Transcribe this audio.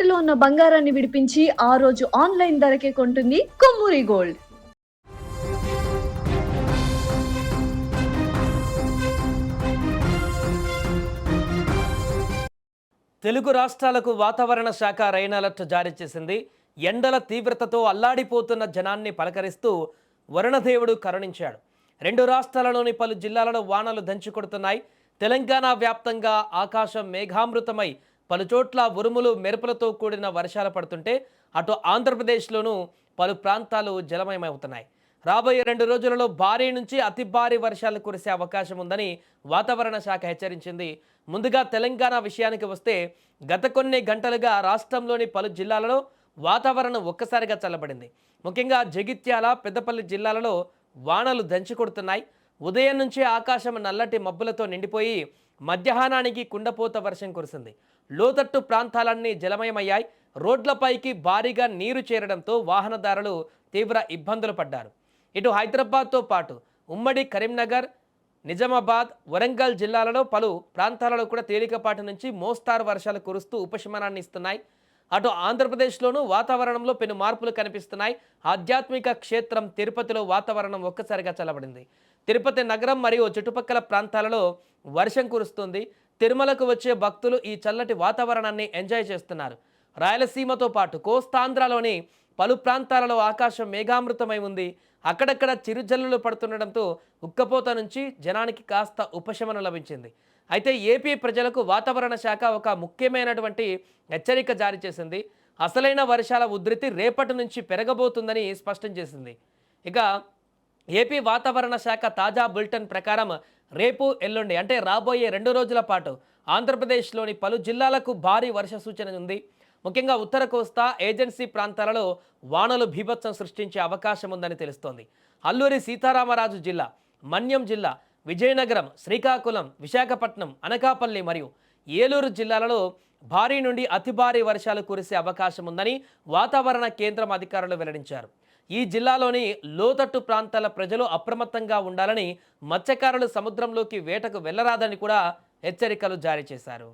తాకట్టులో ఉన్న బంగారాన్ని విడిపించి ఆ రోజు ఆన్లైన్ ధరకే కొంటుంది కొమ్మూరి గోల్డ్. తెలుగు రాష్ట్రాలకు వాతావరణ శాఖ రైన్ అలర్ట్ జారీ చేసింది. ఎండల తీవ్రతతో అల్లాడిపోతున్న జనాన్ని పలకరిస్తూ వరుణదేవుడు కరుణించాడు. రెండు రాష్ట్రాలలోని పలు జిల్లాలలో వానలు దంచుకొడుతున్నాయి. తెలంగాణ వ్యాప్తంగా ఆకాశం మేఘామృతమై పలుచోట్ల ఉరుములు మెరుపులతో కూడిన వర్షాలు పడుతుంటే అటు ఆంధ్రప్రదేశ్లోనూ పలు ప్రాంతాలు జలమయమవుతున్నాయి. రాబోయే 2 రోజులలో భారీ నుంచి అతి భారీ వర్షాలు కురిసే అవకాశం ఉందని వాతావరణ శాఖ హెచ్చరించింది. ముందుగా తెలంగాణ విషయానికి వస్తే గత కొన్ని గంటలుగా రాష్ట్రంలోని పలు జిల్లాలలో వాతావరణం ఒక్కసారిగా చల్లబడింది. ముఖ్యంగా జగిత్యాల, పెద్దపల్లి జిల్లాలలో వానలు దంచుకొడుతున్నాయి. ఉదయం నుంచే ఆకాశం నల్లటి మబ్బులతో నిండిపోయి మధ్యాహ్నానికి కుండపోత వర్షం కురిసింది. లోతట్టు ప్రాంతాలన్నీ జలమయమయ్యాయి. రోడ్లపైకి భారీగా నీరు చేరడంతో వాహనదారులు తీవ్ర ఇబ్బందులు పడ్డారు. ఇటు హైదరాబాద్తో పాటు ఉమ్మడి కరీంనగర్, నిజామాబాద్, వరంగల్ జిల్లాలలో పలు ప్రాంతాలలో కూడా తేలికపాటి నుంచి మోస్తారు వర్షాలు కురుస్తూ ఉపశమనాన్ని ఇస్తున్నాయి. అటు ఆంధ్రప్రదేశ్లోనూ వాతావరణంలో పెను మార్పులు కనిపిస్తున్నాయి. ఆధ్యాత్మిక క్షేత్రం తిరుపతిలో వాతావరణం ఒక్కసారిగా చల్లబడింది. తిరుపతి నగరం మరియు చుట్టుపక్కల ప్రాంతాలలో వర్షం కురుస్తుంది. తిరుమలకు వచ్చే భక్తులు ఈ చల్లటి వాతావరణాన్ని ఎంజాయ్ చేస్తున్నారు. రాయలసీమతో పాటు కోస్తాంధ్రలోని పలు ప్రాంతాలలో ఆకాశం మేఘామృతమై ఉంది. అక్కడక్కడ చిరుజల్లులు పడుతుండడంతో ఉక్కపోత నుంచి జనానికి కాస్త ఉపశమనం లభించింది. అయితే ఏపీ ప్రజలకు వాతావరణ శాఖ ఒక ముఖ్యమైనటువంటి హెచ్చరిక జారీ చేసింది. అసలైన వర్షాల ఉధృతి రేపటి నుంచి పెరగబోతుందని స్పష్టం చేసింది. ఇక ఏపీ వాతావరణ శాఖ తాజా బులెటిన్ ప్రకారం రేపు, ఎల్లుండి అంటే రాబోయే 2 రోజుల పాటు ఆంధ్రప్రదేశ్లోని పలు జిల్లాలకు భారీ వర్ష సూచన ఉంది. ముఖ్యంగా ఉత్తర కోస్తా, ఏజెన్సీ ప్రాంతాలలో వానలు బీభత్సం సృష్టించే అవకాశం ఉందని తెలుస్తోంది. అల్లూరి సీతారామరాజు జిల్లా, మన్యం జిల్లా, విజయనగరం, శ్రీకాకుళం, విశాఖపట్నం, అనకాపల్లి మరియు ఏలూరు జిల్లాలలో భారీ నుండి అతి భారీ వర్షాలు కురిసే అవకాశం ఉందని వాతావరణ కేంద్రం అధికారులు వెల్లడించారు. ఈ జిల్లాలోని లోతట్టు ప్రాంతాల ప్రజలు అప్రమత్తంగా ఉండాలని, మత్స్యకారులు సముద్రంలోకి వేటకు వెళ్లరాదని కూడా హెచ్చరికలు జారీ చేశారు.